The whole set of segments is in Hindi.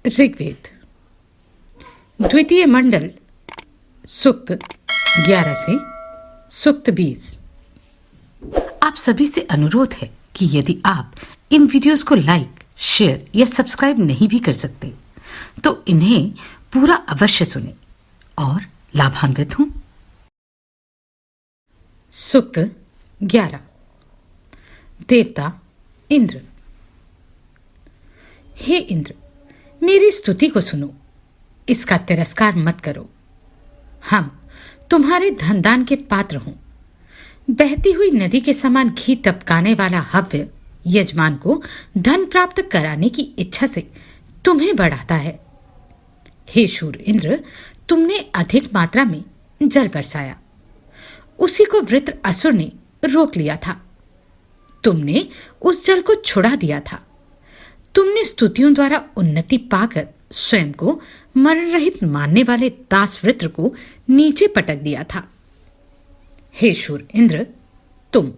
ऋग्वेद द्वितीय मंडल सूक्त 11 से सूक्त 20। आप सभी से अनुरोध है कि यदि आप इन वीडियोस को लाइक, शेयर या सब्सक्राइब नहीं भी कर सकते तो इन्हें पूरा अवश्य सुने और लाभान्वित हों। सूक्त 11। देवता इंद्र। हे इंद्र, मेरी स्तुति को सुनो, इसका तिरस्कार मत करो। हम तुम्हारे धनदान के पात्र हों। बहती हुई नदी के समान घी टपकाने वाला हव्य यजमान को धन प्राप्त कराने की इच्छा से तुम्हें बढ़ाता है। हे शूर इंद्र, तुमने अधिक मात्रा में जल बरसाया, उसी को वृत्र असुर ने रोक लिया था। तुमने उस जल को छुड़ा दिया था। तुमने स्तुतियों द्वारा उन्नति पाकर स्वयं को मरण रहित मानने वाले दास वृत्र को नीचे पटक दिया था। हे शूर इंद्र, तुम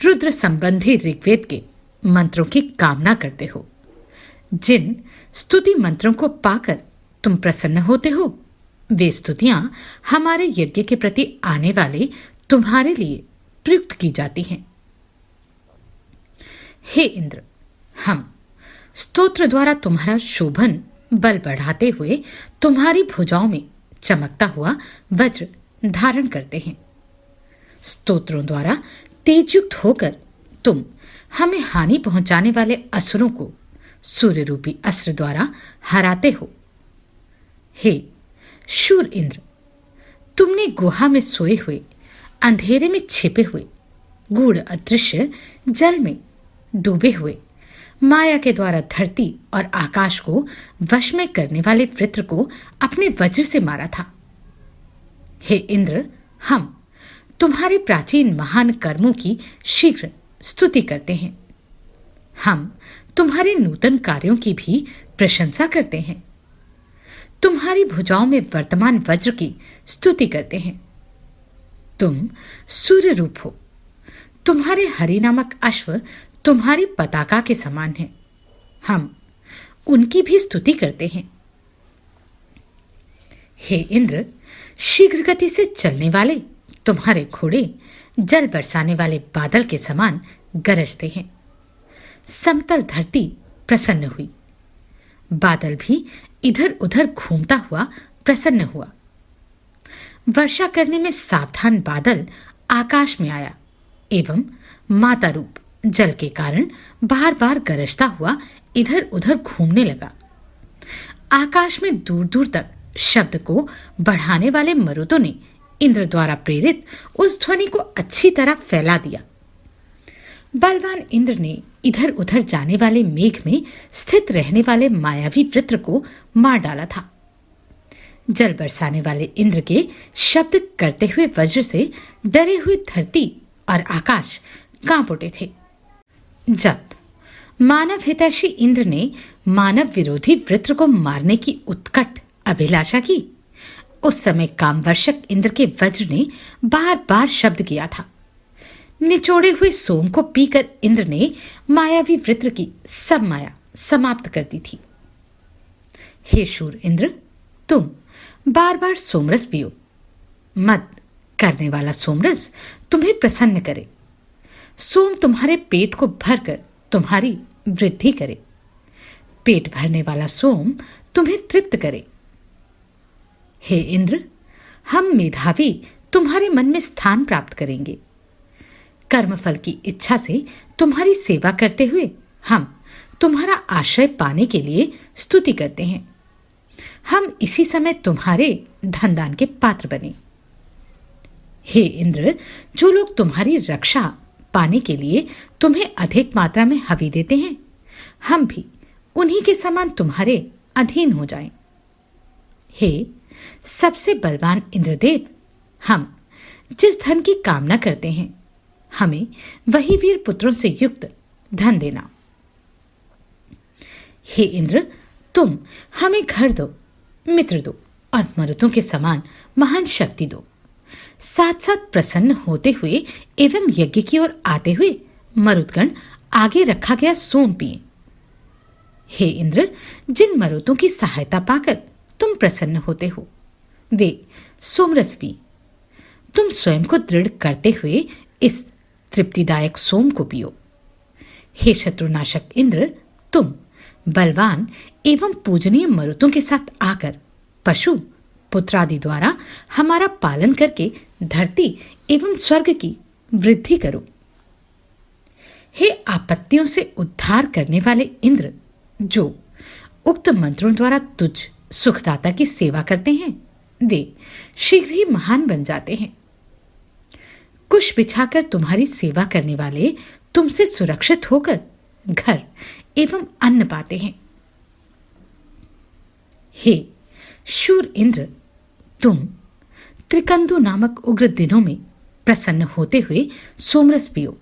रुद्र संबंधी ऋग्वेद के मंत्रों की कामना करते हो। जिन स्तुति मंत्रों को पाकर तुम प्रसन्न होते हो, वे स्तुतियां हमारे यज्ञ के प्रति आने वाले तुम्हारे लिए प्रयुक्त की जाती हैं। हे इंद्र, हम स्तोत्र द्वारा तुम्हारा शोभन बल बढ़ाते हुए तुम्हारी भुजाओं में चमकता हुआ वज्र धारण करते हैं। स्तोत्रों द्वारा तेजयुक्त होकर तुम हमें हानि पहुंचाने वाले असुरों को सूर्य रूपी अस्त्र द्वारा हराते हो। हे शूर इंद्र, तुमने गुहा में सोए हुए, अंधेरे में छिपे हुए, गूढ़ अदृश्य जल में डूबे हुए, माया के द्वारा धरती और आकाश को वश में करने वाले वृत्र को अपने वज्र से मारा था। हे इंद्र, हम तुम्हारे प्राचीन महान कर्मों की शीघ्र स्तुति करते हैं। हम तुम्हारे नूतन कार्यों की भी प्रशंसा करते हैं। तुम्हारी भुजाओं में वर्तमान वज्र की स्तुति करते हैं। तुम सूर्य रूप हो। तुम्हारे हरि नामक अश्व तुम्हारी पताका के समान है। हम उनकी भी स्तुति करते हैं। हे इंद्र, शीघ्र गति से चलने वाले तुम्हारे घोड़े जल बरसाने वाले बादल के समान गरजते हैं। समतल धरती प्रसन्न हुई। बादल भी इधर उधर घूमता हुआ प्रसन्न हुआ। वर्षा करने में सावधान बादल आकाश में आया एवं माता रूप जल के कारण बार बार गरजता हुआ इधर उधर घूमने लगा। आकाश में दूर दूर तक शब्द को बढ़ाने वाले मरुतों ने इंद्र द्वारा प्रेरित उस ध्वनि को अच्छी तरह फैला दिया। बलवान इंद्र ने इधर उधर जाने वाले मेघ में स्थित रहने वाले मायावी वृत्र को मार डाला था। जल बरसाने वाले इंद्र के शब्द करते हुए वज्र से डरे हुए धरती और आकाश कांप उठे थे। जब मानव हितैषी इंद्र ने मानव विरोधी वृत्र को मारने की उत्कट अभिलाषा की, उस समय कामवर्षक इंद्र के वज्र ने बार बार शब्द किया था। निचोड़े हुए सोम को पीकर इंद्र ने मायावी वृत्र की सब माया समाप्त कर दी थी। हे शूर इंद्र, तुम बार बार सोमरस पियो। मद करने वाला सोमरस तुम्हें प्रसन्न करे। सोम तुम्हारे पेट को भरकर तुम्हारी वृद्धि करे। पेट भरने वाला सोम तुम्हें तृप्त करे। हे इंद्र, हम मेधावी तुम्हारे मन में स्थान प्राप्त करेंगे। कर्मफल की इच्छा से तुम्हारी सेवा करते हुए हम तुम्हारा आश्रय पाने के लिए स्तुति करते हैं। हम इसी समय तुम्हारे धनदान के पात्र बने। हे इंद्र, जो लोग तुम्हारी रक्षा पाने के लिए तुम्हें अधिक मात्रा में हवि देते हैं, हम भी उन्हीं के समान तुम्हारे अधीन हो जाएं। हे सबसे बलवान इंद्रदेव, हम जिस धन की कामना करते हैं, हमें वही वीर पुत्रों से युक्त धन देना। हे इंद्र, तुम हमें घर दो, मित्र दो और मरुतों के समान महान शक्ति दो। साथ साथ प्रसन्न होते हुए एवं यज्ञ की ओर आते हुए मरुदगण आगे रखा गया सोम पिए। हे इंद्र, जिन मरुतों की सहायता पाकर तुम प्रसन्न होते हो वे सोमरस पी। तुम स्वयं को दृढ़ करते हुए इस तृप्तिदायक सोम को पियो। हे शत्रुनाशक इंद्र, तुम बलवान एवं पूजनीय मरुतों के साथ आकर पशु पुत्रादि द्वारा हमारा पालन करके धरती एवं स्वर्ग की वृद्धि करो। हे आपत्तियों से उद्धार करने वाले इंद्र, जो उक्त मंत्रों द्वारा तुझ सुखदाता की सेवा करते हैं वे शीघ्र ही महान बन जाते हैं। कुश बिछाकर तुम्हारी सेवा करने वाले तुमसे सुरक्षित होकर घर एवं अन्न पाते हैं। हे शूर इंद्र, तुम त्रिकंदु नामक उग्र दिनों में प्रसन्न होते हुए सोमरस पियो।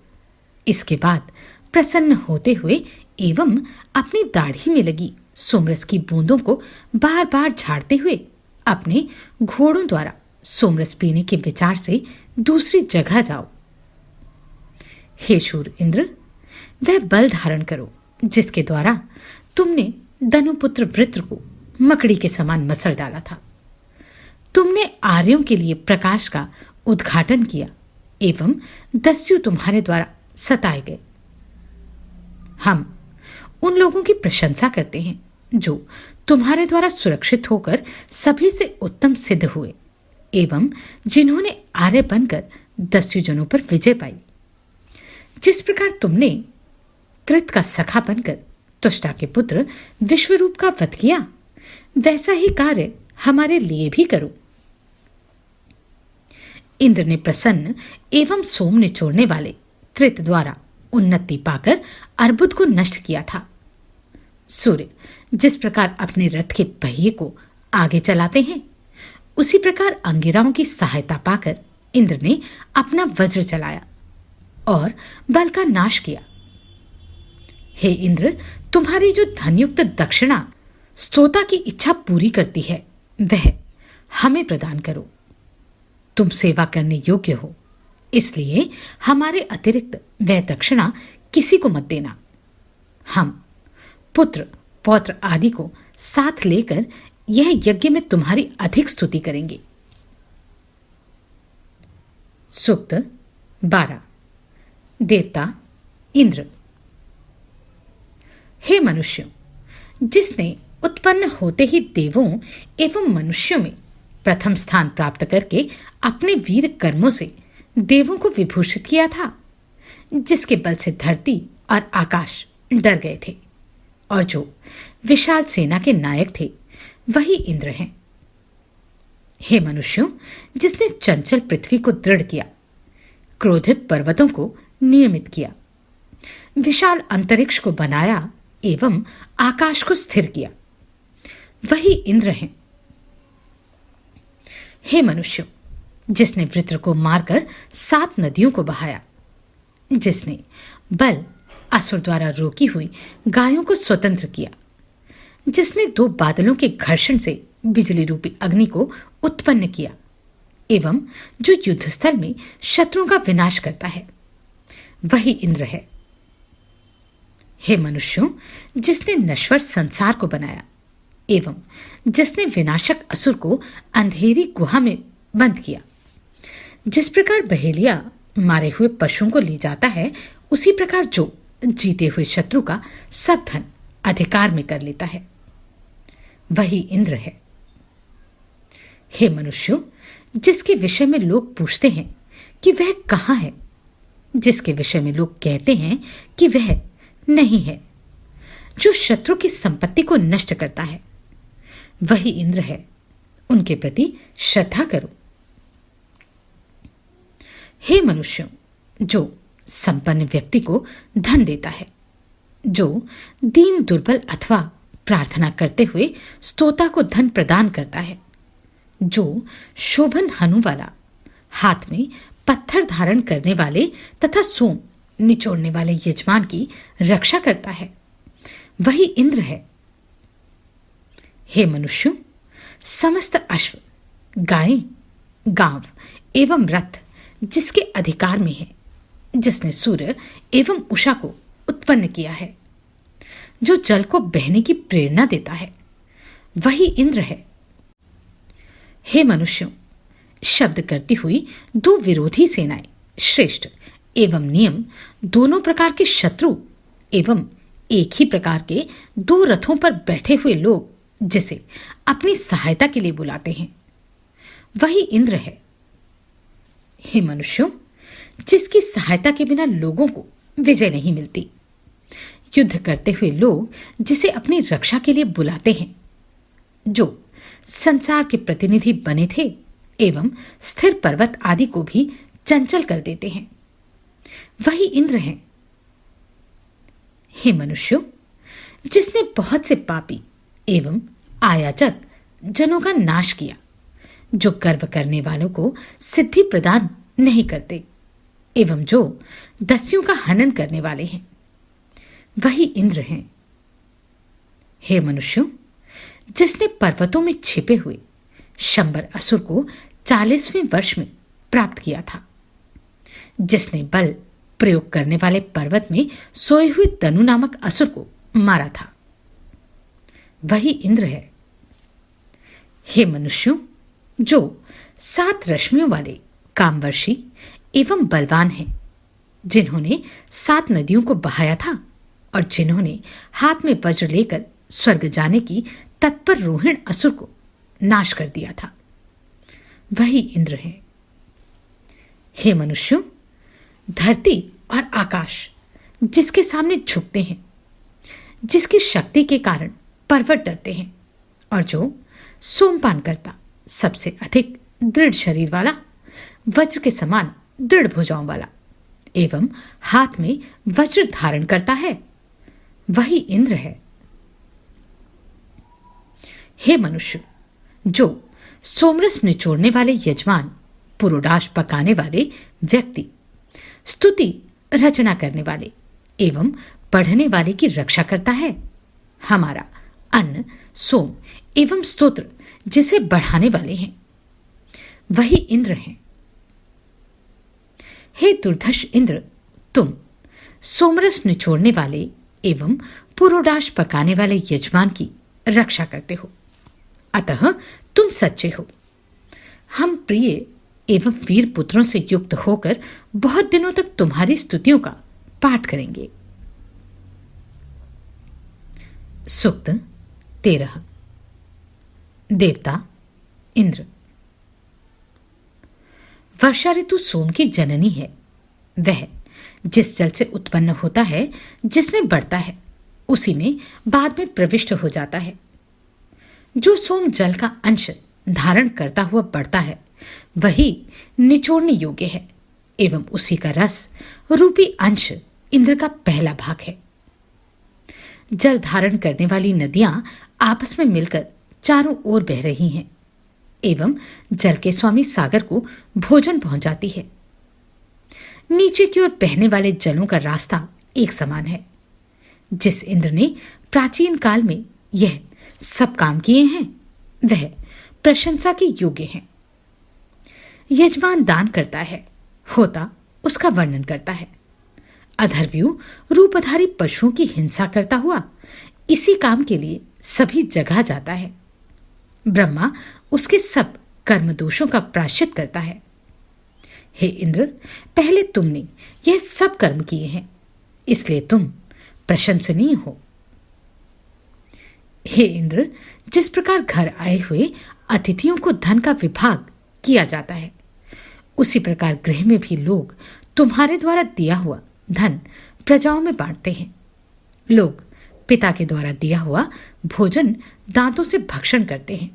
इसके बाद प्रसन्न होते हुए एवं अपनी दाढ़ी में लगी सोमरस की बूंदों को बार बार झाड़ते हुए अपने घोड़ों द्वारा सोमरस पीने के विचार से दूसरी जगह जाओ। हे शूर इंद्र, वह बल धारण करो जिसके द्वारा तुमने दनुपुत्र वृत्र को मकड़ी के समान मसल डाला था। तुमने आर्यों के लिए प्रकाश का उद्घाटन किया एवं दस्यु तुम्हारे द्वारा सताए गए। हम उन लोगों की प्रशंसा करते हैं जो तुम्हारे द्वारा सुरक्षित होकर सभी से उत्तम सिद्ध हुए एवं जिन्होंने आर्य बनकर दस्युजनों पर विजय पाई। जिस प्रकार तुमने त्रित का सखा बनकर तुष्टा के पुत्र विश्वरूप का वध किया, वैसा ही कार्य हमारे लिए भी करो। इंद्र ने प्रसन्न एवं सोम निचोड़ने वाले त्रित द्वारा उन्नति पाकर अर्बुद को नष्ट किया था। सूर्य जिस प्रकार अपने रथ के पहिए को आगे चलाते हैं, उसी प्रकार अंगिराओं की सहायता पाकर इंद्र ने अपना वज्र चलाया और बल का नाश किया। हे इंद्र, तुम्हारी जो धनयुक्त दक्षिणा स्तोता की इच्छा पूरी करती है वह हमें प्रदान करो। तुम सेवा करने योग्य हो, इसलिए हमारे अतिरिक्त वह दक्षिणा किसी को मत देना। हम पुत्र पौत्र आदि को साथ लेकर यह यज्ञ में तुम्हारी अधिक स्तुति करेंगे। सूक्त 12। देवता इंद्र। हे मनुष्यों, जिसने उत्पन्न होते ही देवों एवं मनुष्यों में प्रथम स्थान प्राप्त करके अपने वीर कर्मों से देवों को विभूषित किया था, जिसके बल से धरती और आकाश डर गए थे और जो विशाल सेना के नायक थे, वही इंद्र हैं। हे मनुष्यों, जिसने चंचल पृथ्वी को दृढ़ किया, क्रोधित पर्वतों को नियमित किया, विशाल अंतरिक्ष को बनाया एवं आकाश को स्थिर किया, वही इंद्र हैं। हे मनुष्यों, जिसने वृत्र को मारकर 7 नदियों को बहाया, जिसने बल असुर द्वारा रोकी हुई गायों को स्वतंत्र किया, जिसने 2 बादलों के घर्षण से बिजली रूपी अग्नि को उत्पन्न किया एवं जो युद्धस्थल में शत्रुओं का विनाश करता है, वही इंद्र है। हे मनुष्यों, जिसने नश्वर संसार को बनाया एवं जिसने विनाशक असुर को अंधेरी गुहा में बंद किया, जिस प्रकार बहेलिया मारे हुए पशुओं को ले जाता है, उसी प्रकार जो जीते हुए शत्रु का सब धन अधिकार में कर लेता है, वही इंद्र है। हे मनुष्यों, जिसके विषय में लोग पूछते हैं कि वह कहाँ है, जिसके विषय में लोग कहते हैं कि वह नहीं है, जो शत्रु की संपत्ति को नष्ट करता है, वही इंद्र है। उनके प्रति श्रद्धा करो। हे मनुष्यों, जो संपन्न व्यक्ति को धन देता है, जो दीन दुर्बल अथवा प्रार्थना करते हुए स्तोता को धन प्रदान करता है, जो शोभन हनु वाला, हाथ में पत्थर धारण करने वाले तथा सोम निचोड़ने वाले यजमान की रक्षा करता है, वही इंद्र है। हे मनुष्यों, समस्त अश्व, गायें, गांव एवं रथ जिसके अधिकार में है, जिसने सूर्य एवं उषा को उत्पन्न किया है, जो जल को बहने की प्रेरणा देता है, वही इंद्र है। हे मनुष्यों, शब्द करती हुई दो विरोधी सेनाएं, श्रेष्ठ एवं नियम, दोनों प्रकार के शत्रु एवं एक ही प्रकार के दो रथों पर बैठे हुए लोग जिसे अपनी सहायता के लिए बुलाते हैं, वही इंद्र है। हे मनुष्यों, जिसकी सहायता के बिना लोगों को विजय नहीं मिलती, युद्ध करते हुए लोग जिसे अपनी रक्षा के लिए बुलाते हैं, जो संसार के प्रतिनिधि बने थे एवं स्थिर पर्वत आदि को भी चंचल कर देते हैं, वही इंद्र हैं। हे मनुष्यों, जिसने बहुत से पापी एवं आयाचक जनों का नाश किया, जो गर्व करने वालों को सिद्धि प्रदान नहीं करते एवं जो दस्युओं का हनन करने वाले हैं, वही इंद्र हैं। हे मनुष्यों, जिसने पर्वतों में छिपे हुए शंबर असुर को 40वें वर्ष में प्राप्त किया था, जिसने बल प्रयोग करने वाले पर्वत में सोए हुए तनु नामक असुर को मारा था, वही इंद्र है। हे मनुष्यों, जो 7 रश्मियों वाले कामवर्षी एवं बलवान हैं, जिन्होंने 7 नदियों को बहाया था और जिन्होंने हाथ में वज्र लेकर स्वर्ग जाने की तत्पर रोहिण असुर को नाश कर दिया था, वही इंद्र है। हे मनुष्यों, धरती और आकाश जिसके सामने झुकते हैं, जिसकी शक्ति के कारण पर्वत डरते हैं और जो सोमपान करता सबसे अधिक दृढ़ शरीर वाला, वज्र के समान दृढ़ भुजाओं वाला एवं हाथ में वज्र धारण करता है, वही इंद्र है। हे मनुष्य, जो सोमरस निचोड़ने वाले यजमान, पुरोडाश पकाने वाले व्यक्ति, स्तुति रचना करने वाले एवं पढ़ने वाले की रक्षा करता है, हमारा अन्न, सोम एवं स्तोत्र जिसे बढ़ाने वाले हैं, वही इंद्र हैं। हे दुर्धर्ष इंद्र, तुम सोमरस निचोड़ने वाले एवं पुरोडाश पकाने वाले यजमान की रक्षा करते हो, अतः तुम सच्चे हो। हम प्रिय एवं वीर पुत्रों से युक्त होकर बहुत दिनों तक तुम्हारी स्तुतियों का पाठ करेंगे। सूक्त 13। देवता इंद्र। वर्षा ऋतु सोम की जननी है। वह जिस जल से उत्पन्न होता है, जिसमें बढ़ता है, उसी में बाद में प्रविष्ट हो जाता है। जो सोम जल का अंश धारण करता हुआ बढ़ता है, वही निचोड़ने योग्य है एवं उसी का रस रूपी अंश इंद्र का पहला भाग है। जल धारण करने वाली नदियां आपस में मिलकर चारों ओर बह रही हैं एवं जल के स्वामी सागर को भोजन पहुंचाती है। नीचे की ओर बहने वाले जलों का रास्ता एक समान है। जिस इंद्र ने प्राचीन काल में यह सब काम किए हैं, वह प्रशंसा के योग्य हैं। यजमान दान करता है, होता उसका वर्णन करता है। अधर्व्यू रूपधारी पशुओं की हिंसा करता हुआ इसी काम के लिए सभी जगह जाता है। ब्रह्मा उसके सब कर्म दोषों का प्रायश्चित करता है। हे इंद्र, पहले तुमने यह सब कर्म किए हैं, इसलिए तुम प्रशंसनीय हो। हे इंद्र, जिस प्रकार घर आए हुए अतिथियों को धन का विभाग किया जाता है, उसी प्रकार गृह में भी लोग तुम्हारे द्वारा दिया हुआ धन प्रजाओं में बांटते हैं। लोग पिता के द्वारा दिया हुआ भोजन दांतों से भक्षण करते हैं।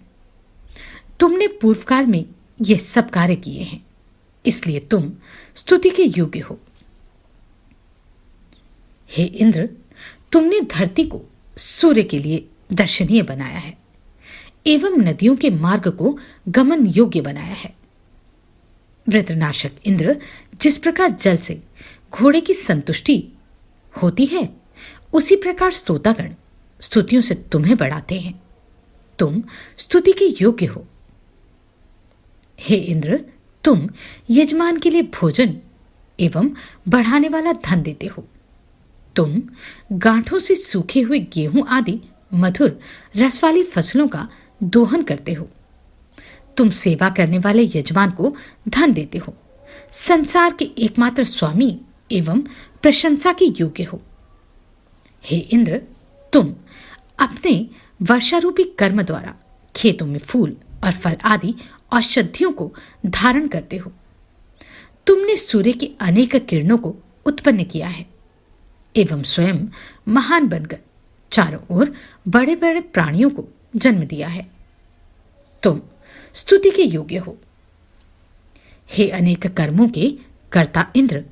तुमने पूर्व काल में ये सब कार्य किए हैं, इसलिए तुम स्तुति के योग्य हो। हे इंद्र, तुमने धरती को सूर्य के लिए दर्शनीय बनाया है एवं नदियों के मार्ग को गमन योग्य बनाया है। वृत्रनाशक इंद्र, जिस प्रकार जल से घोड़े की संतुष्टि होती है, उसी प्रकार स्तोतागण स्तुतियों से तुम्हें बढ़ाते हैं। तुम स्तुति के योग्य हो। हे इंद्र, तुम यजमान के लिए भोजन एवं बढ़ाने वाला धन देते हो। तुम गांठों से सूखे हुए गेहूं आदि मधुर रस वाली फसलों का दोहन करते हो। तुम सेवा करने वाले यजमान को धन देते हो, संसार के एकमात्र स्वामी एवं प्रशंसा के योग्य हो। हे इंद्र, तुम अपने वर्षारूपी कर्म द्वारा खेतों में फूल और फल आदि औषधियों को धारण करते हो। तुमने सूर्य की अनेक किरणों को उत्पन्न किया है एवं स्वयं महान बनकर चारों ओर बड़े बड़े प्राणियों को जन्म दिया है। तुम स्तुति के योग्य हो। हे अनेक कर्मों के कर्ता इंद्र,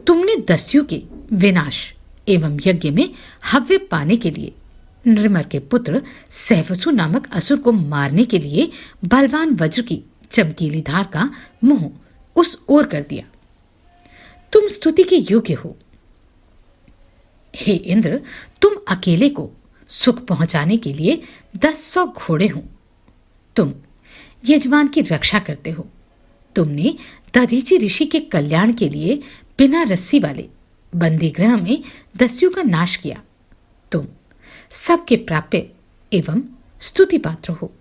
तुमने दस्यु के विनाश एवं यज्ञ में हव्य पाने के लिए नृमर के पुत्र सहवसु नामक असुर को मारने के लिए बलवान वज्र की चमकीली धार का मुंह उस ओर कर दिया। तुम स्तुति के योग्य हो। हे इंद्र, तुम अकेले को सुख पहुंचाने के लिए 10,100 घोड़े हो। तुम यजमान की रक्षा करते हो। तुमने दधीचि ऋषि के कल्याण के लिए बिना रस्सी वाले बंदी गृह में दस्यु का नाश किया। तुम सबके प्राप्य एवं स्तुति पात्र हो।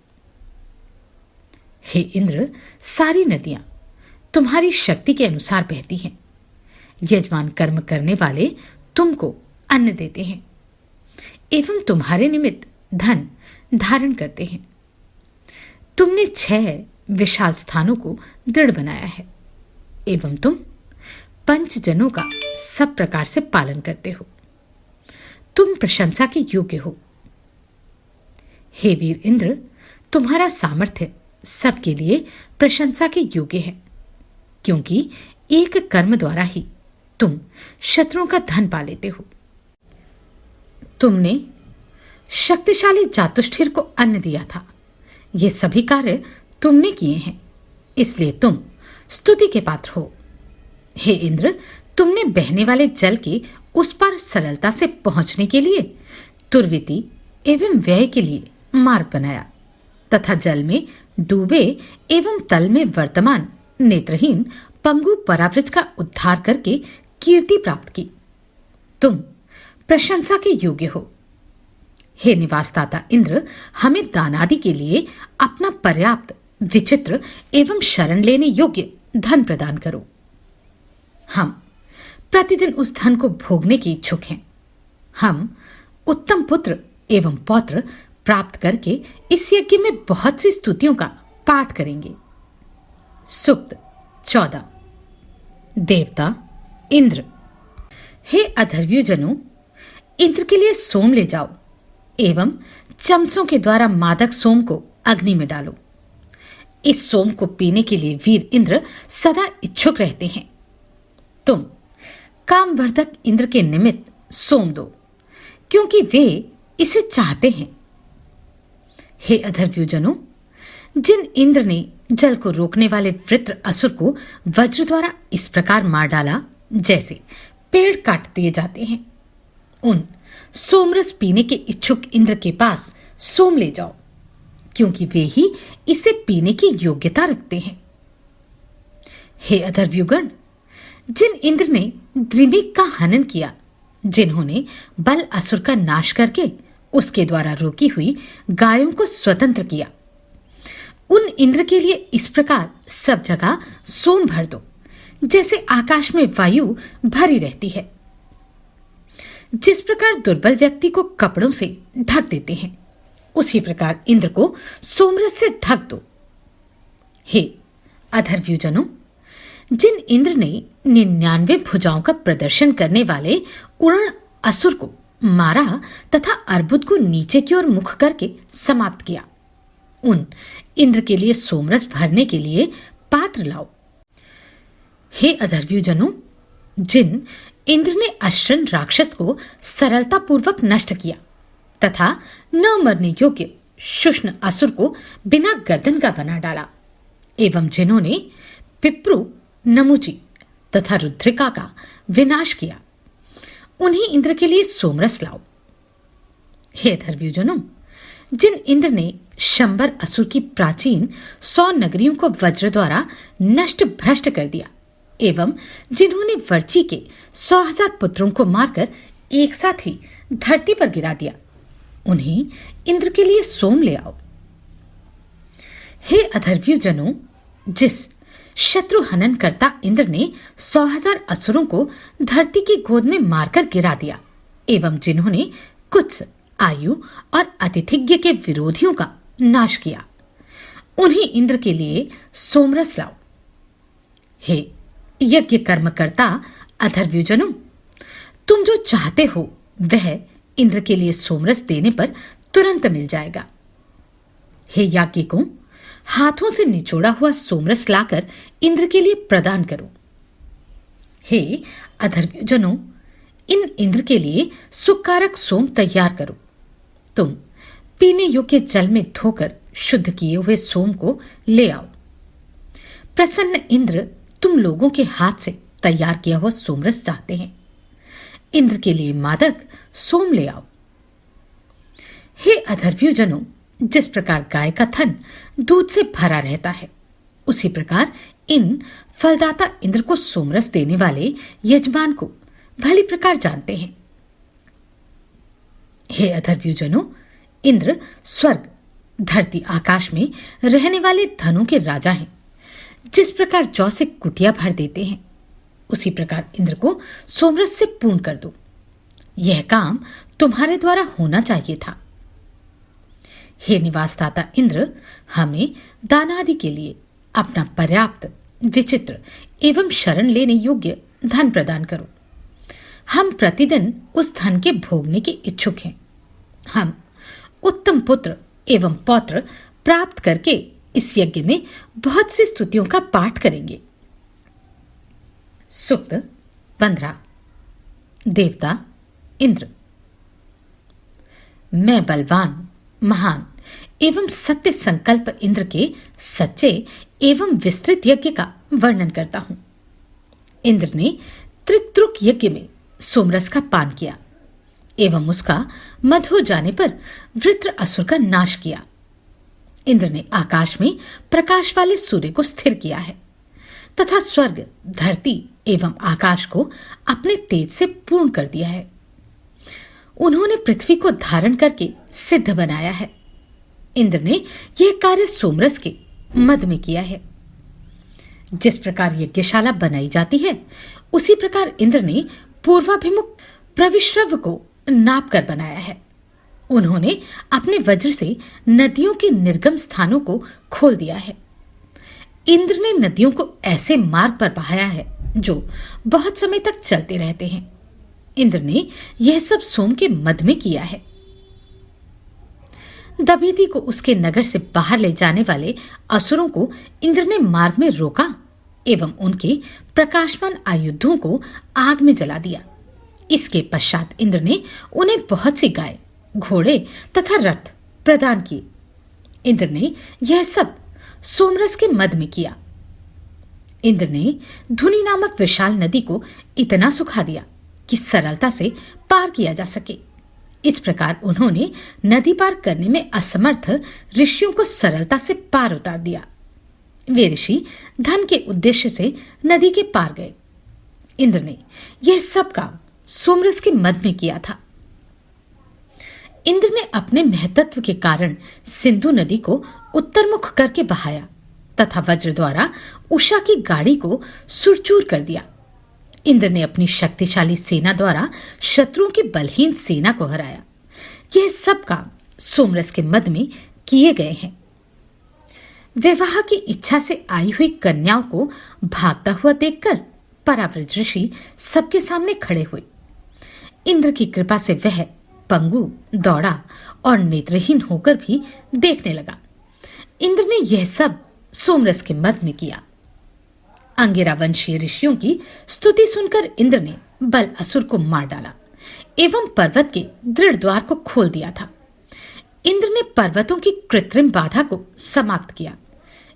हे इंद्र, सारी नदियां तुम्हारी शक्ति के अनुसार बहती हैं। यजमान कर्म करने वाले तुमको अन्न देते हैं एवं तुम्हारे निमित्त धन धारण करते हैं। तुमने 6 विशाल स्थानों को दृढ़ बनाया है एवं तुम पंचजनों का सब प्रकार से पालन करते हो। तुम प्रशंसा के योग्य हो। हे वीर इंद्र, तुम्हारा सामर्थ्य सबके लिए प्रशंसा के योग्य है, क्योंकि एक कर्म द्वारा ही तुम शत्रुओं का धन पा लेते हो। तुमने शक्तिशाली जातुष्ठिर को अन्न दिया था। ये सभी कार्य तुमने किए हैं, इसलिए तुम स्तुति के पात्र हो। हे इंद्र, तुमने बहने वाले जल के उस पर सरलता से पहुंचने के लिए दुर्विति एवं व्यय के लिए मार्ग बनाया तथा जल में डूबे एवं तल में वर्तमान नेत्रहीन पंगु परावृत का उद्धार करके कीर्ति प्राप्त की। तुम प्रशंसा के योग्य हो। हे निवासदाता इंद्र, हमें दानादि के लिए अपना पर्याप्त विचित्र एवं शरण लेने योग्य धन प्रदान करो। हम प्रतिदिन उस धन को भोगने के इच्छुक हैं। हम उत्तम पुत्र एवं पौत्र प्राप्त करके इस यज्ञ में बहुत सी स्तुतियों का पाठ करेंगे। सूक्त 14। देवता इंद्र। हे अधर्व्यू जनों, इंद्र के लिए सोम ले जाओ एवं चमसों के द्वारा मादक सोम को अग्नि में डालो। इस सोम को पीने के लिए वीर इंद्र सदा इच्छुक रहते हैं। तुम कामवर्धक इंद्र के निमित्त सोम दो, क्योंकि वे इसे चाहते हैं। हे अधर्व्यूजनों, जिन इंद्र ने जल को रोकने वाले वृत्र असुर को वज्र द्वारा इस प्रकार मार डाला जैसे पेड़ काट दिए जाते हैं, उन सोमरस पीने के इच्छुक इंद्र के पास सोम ले जाओ, क्योंकि वे ही इसे पीने की योग्यता रखते हैं। हे अधर्व्युगण, जिन इंद्र ने द्रिमिक का हनन किया, जिन्होंने बल असुर का नाश करके उसके द्वारा रोकी हुई गायों को स्वतंत्र किया, उन इंद्र के लिए इस प्रकार सब जगह सोम भर दो जैसे आकाश में वायु भरी रहती है। जिस प्रकार दुर्बल व्यक्ति को कपड़ों से ढक देते हैं, उसी प्रकार इंद्र को सोमरस से ढक दो। हे अधर्व्युजनों, जिन इंद्र ने 99 भुजाओं का प्रदर्शन करने वाले उरण असुर को मारा तथा अर्बुद को नीचे की ओर मुख करके समाप्त किया, उन इंद्र के लिए सोमरस भरने के लिए पात्र लाओ। हे अधर्व्युजनों, जिन इंद्र ने अश्रन राक्षस को सरलता पूर्वक नष्ट किया तथा न मरने योग्य शुष्ण असुर को बिना गर्दन का बना डाला, एवं जिन्होंने पिप्रु, नमुची तथा रुद्रिका का विनाश किया, उन्हीं इंद्र के लिए सोमरस लाओ। हे अधर्व्युजनों, जिन इंद्र ने शंबर असुर की प्राचीन 100 नगरियों को वज्र द्वारा नष्ट भ्रष्ट कर दिया, एवं जिन्होंने वर्ची के 100,000 पुत्रों को मारकर एक साथ ही धरती पर गिरा दिया। उन्हें इंद्र के लिए सोम ले आओ। हे अधर्व्यू जनों, जिस शत्रु हनन करता इंद्र ने 100,000 असुरों को धरती की गोद में मारकर गिरा दिया एवं जिन्होंने कुछ आयु और अतिथिज्ञ के विरोधियों का नाश किया, उन्हीं इंद्र के लिए सोमरस लाओ। हे यज्ञ कर्मकर्ता अधर्व्युजनों, तुम जो चाहते हो वह इंद्र के लिए सोमरस देने पर तुरंत मिल जाएगा। हे याज्ञिकों, हाथों से निचोड़ा हुआ सोमरस लाकर इंद्र के लिए प्रदान करो। हे अधर्व्युजनों, इन इंद्र के लिए सुकारक सोम तैयार करो। तुम पीने योग्य जल में धोकर शुद्ध किए हुए सोम को ले आओ। प्रसन्न इंद्र तुम लोगों के हाथ से तैयार किया हुआ सोमरस चाहते हैं। इंद्र के लिए मादक सोम ले आओ। हे अधर्व्युजनों, जिस प्रकार गाय का थन दूध से भरा रहता है, उसी प्रकार इन फलदाता इंद्र को सोमरस देने वाले यजमान को भली प्रकार जानते हैं। हे अधर्व्युजनों, इंद्र स्वर्ग, धरती, आकाश में रहने वाले धनों के राजा हैं। जिस प्रकार जौ से कुटिया भर देते हैं, उसी प्रकार इंद्र को सोमरस से पूर्ण कर दो। यह काम तुम्हारे द्वारा होना चाहिए था। हे निवासदाता इंद्र, हमें दानादि के लिए अपना पर्याप्त, विचित्र एवं शरण लेने योग्य धन प्रदान करो। हम प्रतिदिन उस धन के भोगने के इच्छुक हैं। हम उत्तम पुत्र एवं पौत्र प्राप्त करके इस यज्ञ में बहुत सी स्तुतियों का पाठ करेंगे। सूक्त 15। देवता इंद्र। मैं बलवान, महान एवं सत्य संकल्प इंद्र के सच्चे एवं विस्तृत यज्ञ का वर्णन करता हूं। इंद्र ने त्रिक्तुक यज्ञ में सोमरस का पान किया एवं उसका मद हो जाने पर वृत्र असुर का नाश किया। इंद्र ने आकाश में प्रकाश वाले सूर्य को स्थिर किया है तथा स्वर्ग, धरती एवं आकाश को अपने तेज से पूर्ण कर दिया है। उन्होंने पृथ्वी को धारण करके सिद्ध बनाया है। इंद्र ने यह कार्य सोमरस के मद में किया है। जिस प्रकार यज्ञशाला बनाई जाती है, उसी प्रकार इंद्र ने पूर्वाभिमुख प्रविश्रव को नाप कर बनाया है। उन्होंने अपने वज्र से नदियों के निर्गम स्थानों को खोल दिया है। इंद्र ने नदियों को ऐसे मार्ग पर बहाया है जो बहुत समय तक चलते रहते हैं। इंद्र ने यह सब सोम के मद में किया है। दभीति को उसके नगर से बाहर ले जाने वाले असुरों को इंद्र ने मार्ग में रोका एवं उनके प्रकाशमान आयुधों को आग में जला दिया। इसके पश्चात इंद्र ने उन्हें बहुत सी गाय, घोड़े तथा रथ प्रदान किए। इंद्र ने यह सब सोमरस के मद में किया। इंद्र ने धुनी नामक विशाल नदी को इतना सुखा दिया कि सरलता से पार किया जा सके। इस प्रकार उन्होंने नदी पार करने में असमर्थ ऋषियों को सरलता से पार उतार दिया। वे ऋषि धन के उद्देश्य से नदी के पार गए। इंद्र ने यह सब काम सोमरस के मद में किया था। इंद्र ने अपने महत्त्व के कारण सिंधु नदी को उत्तरमुख करके बहाया तथा वज्र द्वारा उषा की गाड़ी को सुरचूर कर दिया। इंद्र ने अपनी शक्तिशाली सेना द्वारा शत्रुओं की बलहीन सेना को हराया। यह सब काम सोमरस के मद में किए गए हैं। विवाह की इच्छा से आई हुई कन्याओं को भागता हुआ देखकर परावृत ऋषि सबके सामने खड़े हुए। इंद्र की कृपा से वह पंगु, दौड़ा और नेत्रहीन होकर भी देखने लगा। इंद्र ने यह सब सोमरस के मद में किया। अंगिरा वंशीय ऋषियों की स्तुति सुनकर इंद्र ने बल असुर को मार डाला एवं पर्वत के दृढ़ द्वार को खोल दिया था। इंद्र ने पर्वतों की कृत्रिम बाधा को समाप्त किया।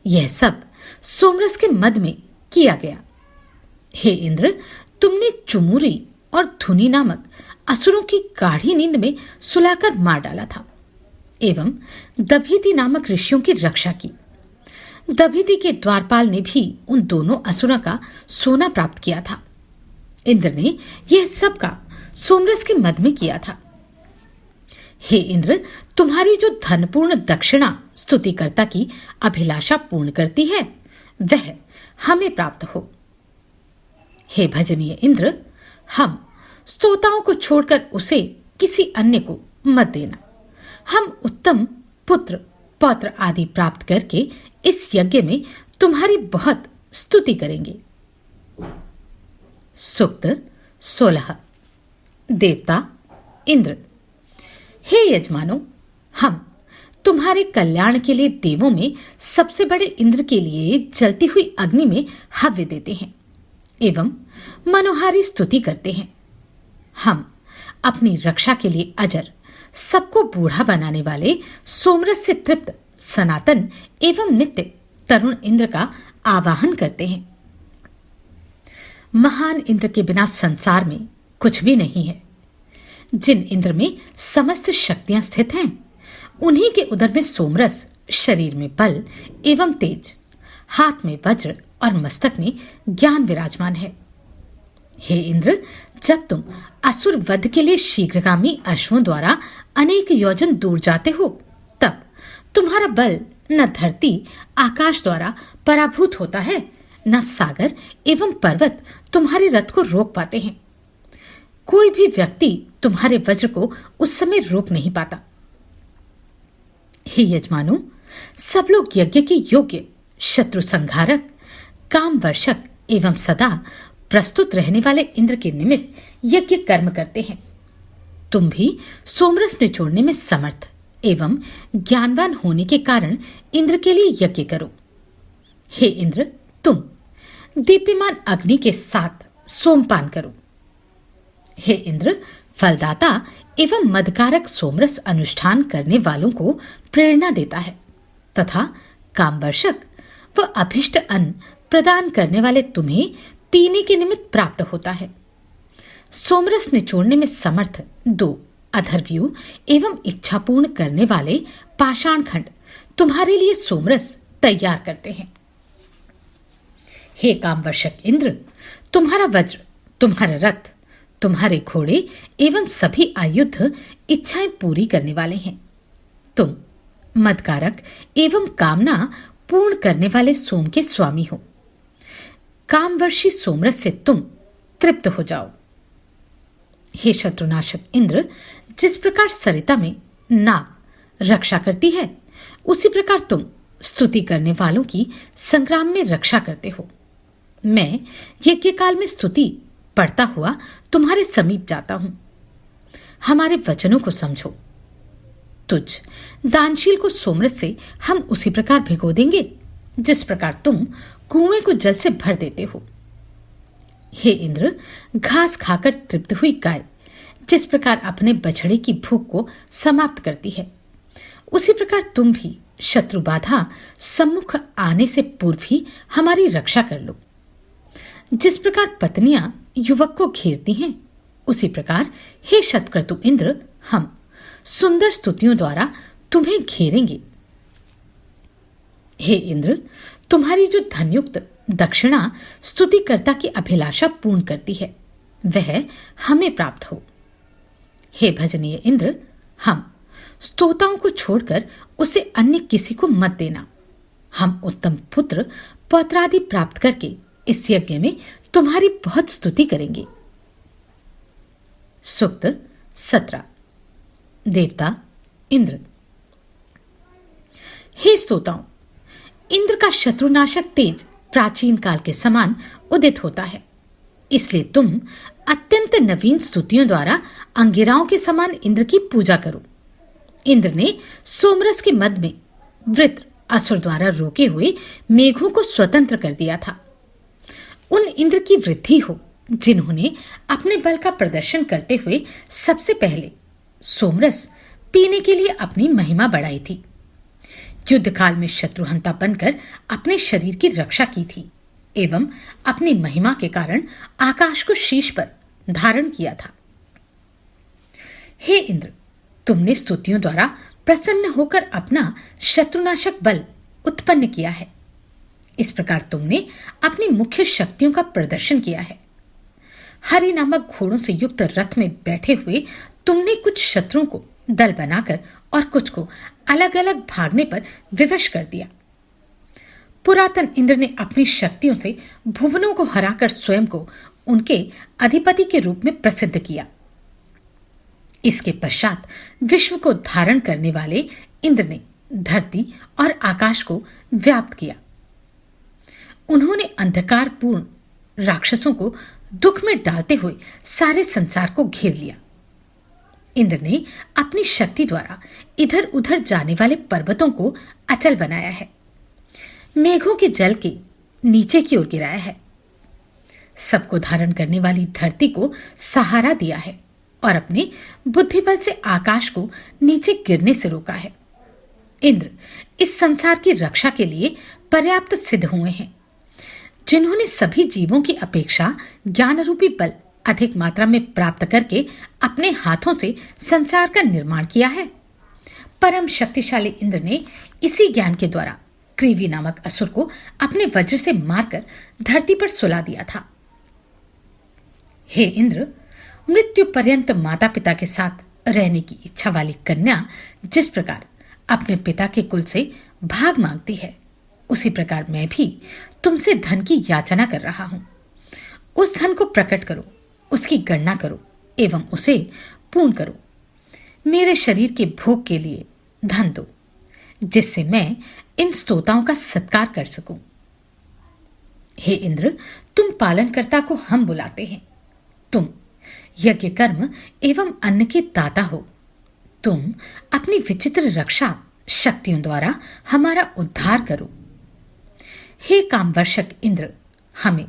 यह सब सोमरस के मद में किया गया। हे इंद्र, तुमने चुमुरी और धुनी नामक असुरों की गाढ़ी नींद में सुलाकर मार डाला था एवं दभीति नामक ऋषियों की रक्षा की। दभीति के द्वारपाल ने भी उन दोनों असुरों का सोना प्राप्त किया था। इंद्र ने यह सब का सोमरस के मद में किया था। हे इंद्र, तुम्हारी जो धनपूर्ण दक्षिणा स्तुतिकर्ता की अभिलाषा पूर्ण करती है वह हमें प्राप्त हो। हे भजनीय इंद्र, हम स्तोताओं को छोड़कर उसे किसी अन्य को मत देना। हम उत्तम पुत्र पौत्र आदि प्राप्त करके इस यज्ञ में तुम्हारी बहुत स्तुति करेंगे। सूक्त 16। देवता इंद्र, हे यजमानो, हम तुम्हारे कल्याण के लिए देवों में सबसे बड़े इंद्र के लिए जलती हुई अग्नि में हव्य देते हैं एवं मनोहारी स्तुति करते हैं। हम अपनी रक्षा के लिए अजर, सबको बूढ़ा बनाने वाले सोमरस से तृप्त सनातन एवं नित्य तरुण इंद्र का आवाहन करते हैं। महान इंद्र के बिना संसार में कुछ भी नहीं है। जिन इंद्र में समस्त शक्तियां स्थित हैं, उन्हीं के उदर में सोमरस, शरीर में बल एवं तेज, हाथ में वज्र और मस्तक में ज्ञान विराजमान है। हे इंद्र, जब तुम असुर वध के लिए शीघ्रगामी अश्वों द्वारा अनेक योजन दूर जाते हो, तब तुम्हारा बल न धरती आकाश द्वारा पराभूत होता है, न सागर एवं पर्वत तुम्हारे रथ को रोक पाते हैं। कोई भी व्यक्ति तुम्हारे वज्र को उस समय रोक नहीं पाता। हे यजमानो, सब लोग यज्ञ के योग्य, शत्रु संहारक, काम वर्षक एवं सदा प्रस्तुत रहने वाले इंद्र के निमित्त यज्ञ कर्म करते हैं। तुम भी सोमरस निचोड़ने में समर्थ एवं ज्ञानवान होने के कारण इंद्र के लिए यज्ञ करो। हे इंद्र, तुम दीप्यमान अग्नि के साथ सोमपान करो। हे इंद्र, फलदाता एवं मदकारक सोमरस अनुष्ठान करने वालों को प्रेरणा देता है तथा कामवर्षक व अभिष्ट अन्न प्रदान करने वाले तुम्हें पीने के निमित्त प्राप्त होता है। सोमरस निचोड़ने में समर्थ दो अधर्व्यूह एवं इच्छापूर्ण करने वाले पाषाण खंड तुम्हारे लिए सोमरस तैयार करते हैं। हे कामवर्षक इंद्र, तुम्हारा वज्र, तुम्हारा रथ, तुम्हारे घोड़े एवं सभी आयुध इच्छाएं पूरी करने वाले हैं। तुम मदकारक एवं कामना पूर्ण करने वाले सोम के स्वामी हो। कामवर्षी सोमरस से तुम तृप्त हो जाओ। हे शत्रुनाशक इंद्र, जिस प्रकार सरिता में नाग रक्षा करती है, उसी प्रकार तुम स्तुति करने वालों की संग्राम में रक्षा करते हो। मैं यज्ञ काल में स्तुति पढ़ता हुआ तुम्हारे समीप जाता हूं। हमारे वचनों को समझो। तुझ दानशील को सोमरस से हम उसी प्रकार भिगो देंगे जिस प्रकार तुम कुएं को जल से भर देते हो। हे इंद्र, घास खाकर तृप्त हुई गाय जिस प्रकार अपने बछड़े की भूख को समाप्त करती है, उसी प्रकार तुम भी शत्रु बाधा सम्मुख आने से पूर्व ही हमारी रक्षा कर लो। जिस प्रकार पत्नियां युवक को घेरती हैं, उसी प्रकार हे शतक्रतु इंद्र, हम सुंदर स्तुतियों द्वारा तुम्हें घेरेंगे। हे इंद्र, तुम्हारी जो धनयुक्त दक्षिणा स्तुतिकर्ता की अभिलाषा पूर्ण करती है, वह हमें प्राप्त हो। हे भजनीय इंद्र, हम स्तोताओं को छोड़कर उसे अन्य किसी को मत देना। हम उत्तम पुत्र पौत्रादि प्राप्त करके इस यज्ञ में तुम्हारी बहुत स्तुति करेंगे। सूक्त 17। देवता इंद्र, हे स्तोताओं, इंद्र का शत्रुनाशक तेज प्राचीन काल के समान उदित होता है, इसलिए तुम अत्यंत नवीन स्तुतियों द्वारा अंगिराओं के समान इंद्र की पूजा करो। इंद्र ने सोमरस के मद में वृत्र असुर द्वारा रोके हुए मेघों को स्वतंत्र कर दिया था। उन इंद्र की वृद्धि हो जिन्होंने अपने बल का प्रदर्शन करते हुए सबसे पहले सोमरस पीने के लिए अपनी महिमा बढ़ाई थी, युद्ध काल में शत्रुहंता बनकर अपने शरीर की रक्षा की थी एवं अपनी महिमा के कारण आकाश को शीश पर धारण किया था। हे इंद्र, तुमने स्तुतियों द्वारा प्रसन्न होकर अपना शत्रुनाशक बल उत्पन्न किया है। इस प्रकार तुमने अपनी मुख्य शक्तियों का प्रदर्शन किया है। हरि नामक घोड़ों से युक्त रथ में बैठे हुए तुमने कुछ शत्रुओं को दल बनाकर और कुछ को अलग अलग भागने पर विवश कर दिया। पुरातन इंद्र ने अपनी शक्तियों से भुवनों को हराकर स्वयं को उनके अधिपति के रूप में प्रसिद्ध किया। इसके पश्चात विश्व को धारण करने वाले इंद्र ने धरती और आकाश को व्याप्त किया। उन्होंने अंधकारपूर्ण राक्षसों को दुख में डालते हुए सारे संसार को घेर लिया। इंद्र ने अपनी शक्ति द्वारा इधर उधर जाने वाले पर्वतों को अचल बनाया है, मेघों के जल के नीचे की ओर गिराया है, सबको धारण करने वाली धरती को सहारा दिया है और अपने बुद्धिबल से आकाश को नीचे गिरने से रोका है। इंद्र इस संसार की रक्षा के लिए पर्याप्त सिद्ध हुए हैं, जिन्होंने सभी जीवों की अपेक्षा ज्ञान रूपी बल अधिक मात्रा में प्राप्त करके अपने हाथों से संसार का निर्माण किया है। परम शक्तिशाली इंद्र ने इसी ज्ञान के द्वारा क्रीवी नामक असुर को अपने वज्र से मारकर धरती पर सुला दिया था। हे इंद्र, मृत्यु पर्यंत माता पिता के साथ रहने की इच्छा वाली कन्या जिस प्रकार अपने पिता के कुल से भाग मांगती है, उसी प्रकार मैं भी तुमसे धन की याचना कर रहा हूं। उस धन को प्रकट करो, उसकी गणना करो एवं उसे पूर्ण करो। मेरे शरीर के भोग के लिए धन दो, जिससे मैं इन स्तोताओं का सत्कार कर सकूं। हे इंद्र, तुम पालनकर्ता को हम बुलाते हैं। तुम यज्ञ कर्म एवं अन्न के दाता हो। तुम अपनी विचित्र रक्षा शक्तियों द्वारा हमारा उद्धार करो। हे कामवर्षक इंद्र, हमें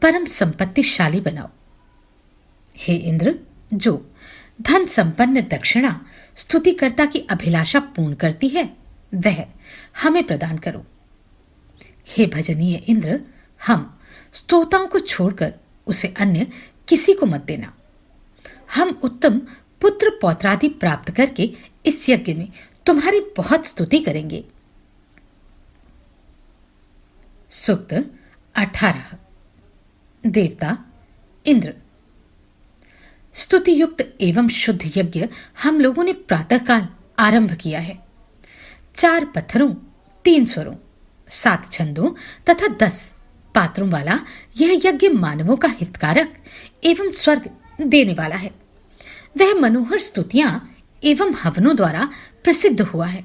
परम संपत्तिशाली बनाओ। हे इंद्र, जो धन संपन्न दक्षिणा स्तुतिकर्ता की अभिलाषा पूर्ण करती है, वह हमें प्रदान करो। हे भजनीय इंद्र, हम स्तोताओं को छोड़कर उसे अन्य किसी को मत देना। हम उत्तम पुत्र पौत्रादि प्राप्त करके इस यज्ञ में तुम्हारी बहुत स्तुति करेंगे। सूक्त 18। देवता इंद्र। स्तुति युक्त एवं शुद्ध यज्ञ हम लोगों ने प्रातःकाल आरंभ किया है। 4 पत्थरों, 3 स्वरों, 7 छंदों तथा 10 पात्रों वाला यह यज्ञ मानवों का हितकारक एवं स्वर्ग देने वाला है। वह मनोहर स्तुतियां एवं हवनों द्वारा प्रसिद्ध हुआ है।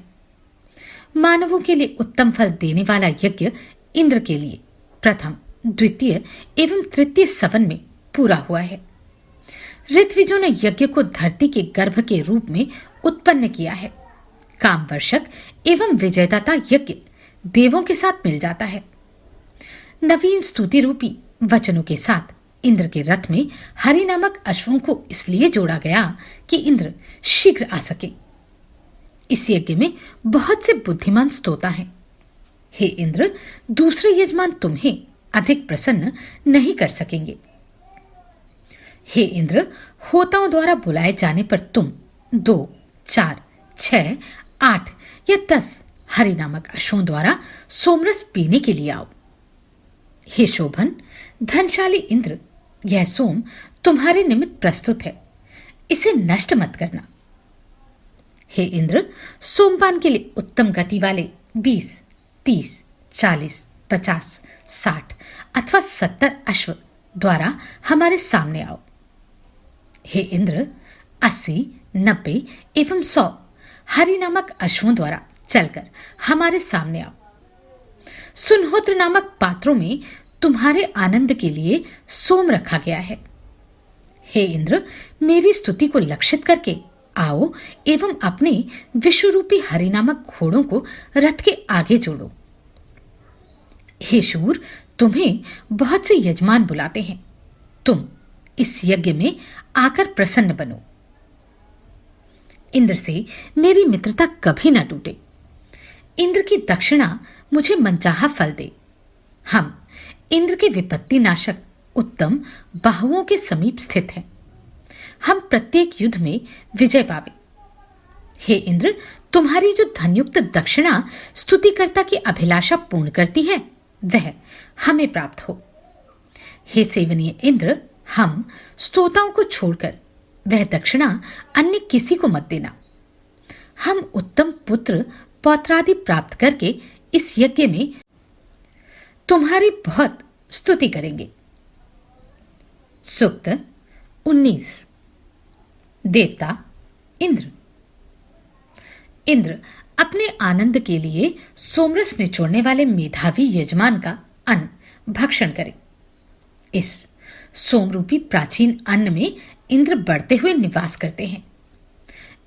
मानवों के लिए उत्तम फल देने वाला यज्ञ इंद्र के लिए प्रथम, द्वितीय एवं तृतीय सवन में पूरा हुआ है। ऋत्विजों ने यज्ञ को धरती के गर्भ के रूप में उत्पन्न किया है। कामवर्षक एवं विजयदाता यज्ञ देवों के साथ मिल जाता है। नवीन स्तुति रूपी वचनों के साथ इंद्र के रथ में हरि नामक अश्वों को इसलिए जोड़ा गया कि इंद्र शीघ्र आ सके। इस यज्ञ में बहुत से बुद्धिमान स्तोता हैं। हे इंद्र, दूसरे यजमान तुम्हें अधिक प्रसन्न नहीं कर सकेंगे। हे इंद्र, होताओं द्वारा बुलाए जाने पर तुम 2, 4, 6, 8 या 10 हरि नामक अश्वों द्वारा सोमरस पीने के लिए आओ। हे शोभन, धनशाली इंद्र, यह सोम तुम्हारे निमित्त प्रस्तुत है, इसे नष्ट मत करना। हे इंद्र, सोमपान के लिए उत्तम गति वाले 20, 30, 40, 50, 60 अथवा 70 अश्व द्वारा हमारे सामने आओ। हे इंद्र, 80, 90 एवं 100 हरि नामक अश्वों द्वारा चलकर हमारे सामने आओ। सुनहोत्र नामक पात्रों में तुम्हारे आनंद के लिए सोम रखा गया है। हे इंद्र, मेरी स्तुति को लक्षित करके आओ एवं अपने विश्वरूपी हरि नामक घोड़ों को रथ के आगे जोड़ो। हे शूर, तुम्हें बहुत से यजमान बुलाते हैं। तुम इस यज्ञ में आकर प्रसन्न बनो। इंद्र से मेरी मित्रता कभी न टूटे। इंद्र की दक्षिणा मुझे मनचाहा फल दे। हम इंद्र के विपत्ति नाशक उत्तम बाहुओं के समीप स्थित हैं। हम प्रत्येक युद्ध में विजय पावे। हे इंद्र, तुम्हारी जो धनयुक्त दक्षिणा स्तुतिकर्ता की अभिलाषा पूर्ण करती है, वह हमें प्राप्त हो। हे सेवनीय इंद्र, हम स्तोताओं को छोड़कर वह दक्षिणा अन्य किसी को मत देना। हम उत्तम पुत्र पौत्रादि प्राप्त करके इस यज्ञ में तुम्हारी बहुत स्तुति करेंगे। सूक्त 19। देवता इंद्र। इंद्र अपने आनंद के लिए सोमरस निचोड़ने वाले मेधावी यजमान का अन्न भक्षण करें। इस सोमरूपी प्राचीन अन्न में इंद्र बढ़ते हुए निवास करते हैं।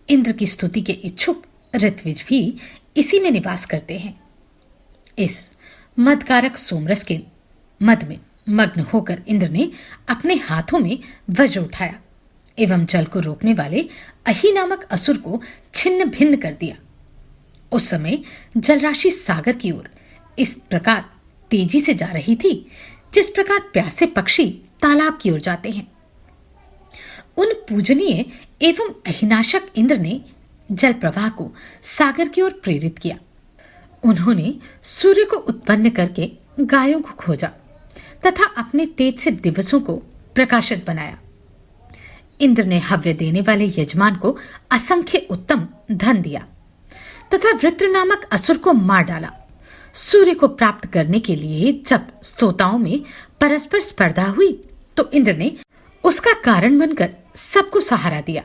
इंद्र की स्तुति के इच्छुक ऋत्विज भी इसी में निवास करते हैं। इस मदकारक सोमरस के मद में मग्न होकर इंद्र ने अपने हाथों में वज्र उठाया एवं जल को रोकने वाले अहि नामक असुर को छिन्न भिन्न कर दिया। उस समय जलराशि सागर की ओर इस प्रकार तेजी से जा रही थी जिस प्रकार प्यासे पक्षी तालाब की ओर जाते हैं। उन पूजनीय एवं अहिनाशक इंद्र ने जल प्रवाह को सागर की ओर प्रेरित किया। उन्होंने सूर्य को उत्पन्न करके गायों को खोजा तथा अपने तेज से दिवसों को प्रकाशित बनाया। इंद्र ने हव्य देने वाले यजमान को असंख्य उत्तम धन दिया तथा वृत्र नामक असुर को मार डाला। सूर्य को प्राप्त करने के लिए जब स्तोताओं में परस्पर स्पर्धा हुई तो इंद्र ने उसका कारण बनकर सबको सहारा दिया।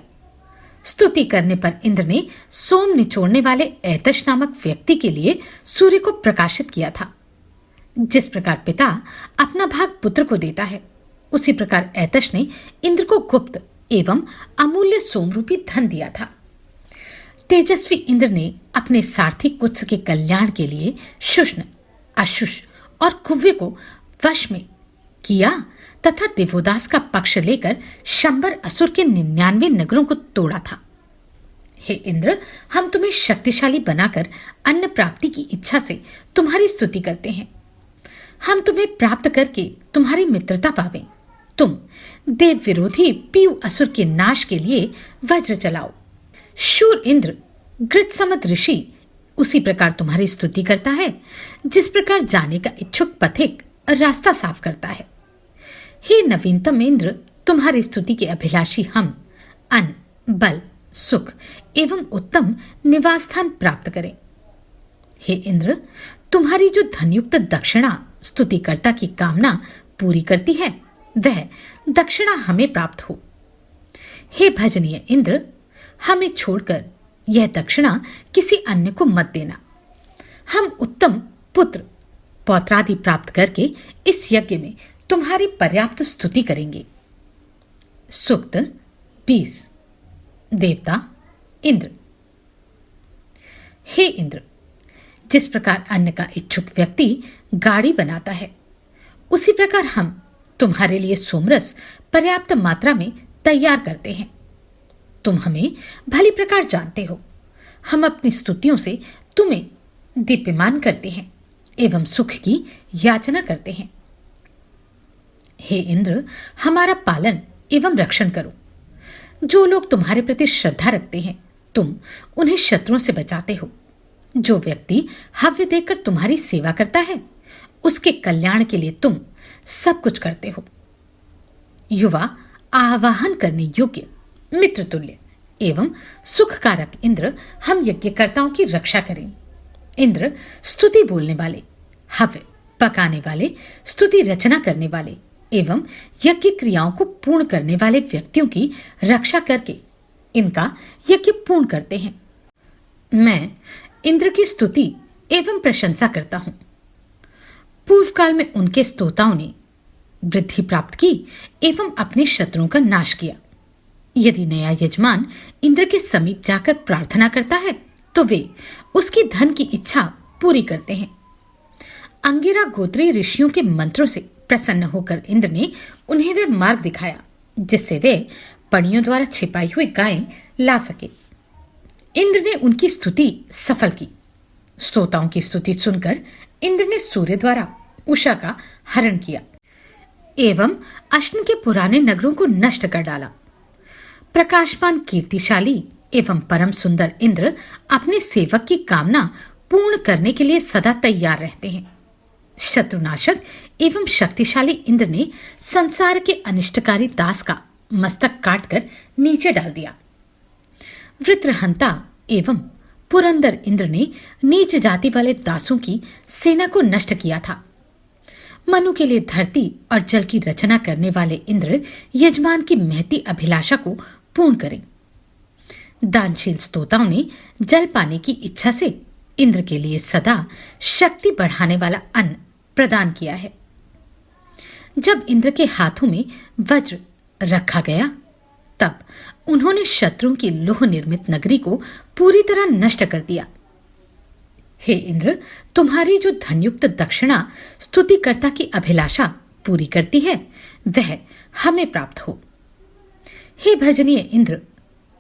स्तुति करने पर इंद्र ने सोम निचोड़ने वाले ऐतश नामक व्यक्ति के लिए सूर्य को प्रकाशित किया था। जिस प्रकार पिता अपना भाग पुत्र को देता है, उसी प्रकार ऐतश ने इंद्र को गुप्त एवं अमूल्य सोमरूपी धन दिया था। तेजस्वी इंद्र ने अपने सारथी कुत्स के कल्याण के लिए शुष्ण, अशुष और कुव्य को वश में किया तथा देवोदास का पक्ष लेकर शंबर असुर के 99 नगरों को तोड़ा था। हे इंद्र, हम तुम्हें शक्तिशाली बनाकर अन्न प्राप्ति की इच्छा से तुम्हारी स्तुति करते हैं। हम तुम्हें प्राप्त करके तुम्हारी मित्रता पावें। तुम देव विरोधी पीयू असुर के नाश के लिए वज्र चलाओ। शूर इंद्र गृत्समद ऋषि उसी प्रकार तुम्हारी स्तुति करता है जिस प्रकार जाने का इच्छुक पथिक रास्ता साफ करता है। हे नवीनतम इंद्र, तुम्हारी स्तुति के अभिलाषी हम अन्न, बल, सुख एवं उत्तम निवास स्थान प्राप्त करें। हे इंद्र, तुम्हारी जो धनयुक्त दक्षिणा स्तुतिकर्ता की कामना पूरी करती है, वह दक्षिणा हमें प्राप्त हो। हे भजनीय इंद्र, हमें छोड़कर यह दक्षिणा किसी अन्य को मत देना। हम उत्तम पुत्र पौत्रादि प्राप्त करके इस यज्ञ में तुम्हारी पर्याप्त स्तुति करेंगे। सूक्त 20। देवता इंद्र। हे इंद्र, जिस प्रकार अन्न का इच्छुक व्यक्ति गाड़ी बनाता है, उसी प्रकार हम तुम्हारे लिए सोमरस पर्याप्त मात्रा में तैयार करते हैं। तुम हमें भली प्रकार जानते हो। हम अपनी स्तुतियों से तुम्हें दीप्यमान करते हैं एवं सुख की याचना करते हैं। हे इंद्र, हमारा पालन एवं रक्षण करो। जो लोग तुम्हारे प्रति श्रद्धा रखते हैं, तुम उन्हें शत्रुओं से बचाते हो। जो व्यक्ति हव्य देकर तुम्हारी सेवा करता है, उसके कल्याण के लिए तुम सब कुछ करते हो। युवा आवाहन करने योग्य मित्र तुल्य एवं सुखकारक इंद्र, हम यज्ञकर्ताओं की रक्षा करें। इंद्र स्तुति बोलने वाले, हव्य पकाने वाले, स्तुति रचना करने वाले एवं यज्ञ क्रियाओं को पूर्ण करने वाले व्यक्तियों की रक्षा करके इनका यज्ञ पूर्ण करते हैं। मैं इंद्र की स्तुति एवं प्रशंसा करता हूं। पूर्व काल में उनके स्तोताओं ने वृद्धि प्राप्त की एवं अपने शत्रुओं का नाश किया। यदि नया यजमान इंद्र के समीप जाकर प्रार्थना करता है तो वे उसकी धन की इच्छा पूरी करते हैं। अंगिरा गोत्रीय ऋषियों के मंत्रों से प्रसन्न होकर इंद्र ने उन्हें वे मार्ग दिखाया जिससे वे पणियों द्वारा छिपाई हुई गायें ला सके। इंद्र ने उनकी स्तुति सफल की। स्तोताओं की स्तुति सुनकर इंद्र ने सूर्य द्वारा उषा का हरण किया एवं अश्न के पुराने नगरों को नष्ट कर डाला। प्रकाशमान, कीर्तिशाली एवं परम सुंदर इंद्र अपने सेवक की कामना पूर्ण करने के लिए सदा तैयार रहते हैं। शत्रुनाशक एवं शक्तिशाली इंद्र ने संसार के अनिष्टकारी दास का मस्तक काटकर नीचे डाल दिया। वृत्रहंता एवं पुरंदर इंद्र ने नीच जाति वाले दासों की सेना को नष्ट किया था। मनु के लिए धरती और जल की रचना करने वाले इंद्र यजमान की महती अभिलाषा को पूर्ण करें। दानशील स्तोताओं ने जल पाने की इच्छा से इंद्र के लिए सदा शक्ति बढ़ाने वाला अन्न प्रदान किया है। जब इंद्र के हाथों में वज्र रखा गया तब उन्होंने शत्रुओं की लोह निर्मित नगरी को पूरी तरह नष्ट कर दिया। हे इंद्र, तुम्हारी जो धनयुक्त दक्षिणा स्तुतिकर्ता की अभिलाषा पूरी करती है वह हमें प्राप्त हो। हे भजनीय इंद्र,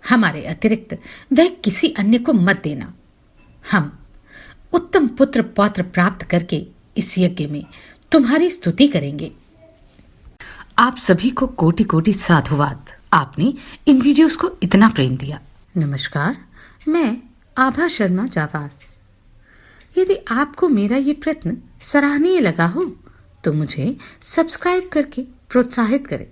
हमारे अतिरिक्त वह किसी अन्य को मत देना। हम उत्तम पुत्र पौत्र प्राप्त करके इस यज्ञ में तुम्हारी स्तुति करेंगे। आप सभी को कोटि कोटि साधुवाद। आपने इन वीडियोस को इतना प्रेम दिया। नमस्कार, मैं आभा शर्मा जावास। यदि आपको मेरा ये प्रयत्न सराहनीय लगा हो तो मुझे सब्सक्राइब करके प्रोत्साहित करें।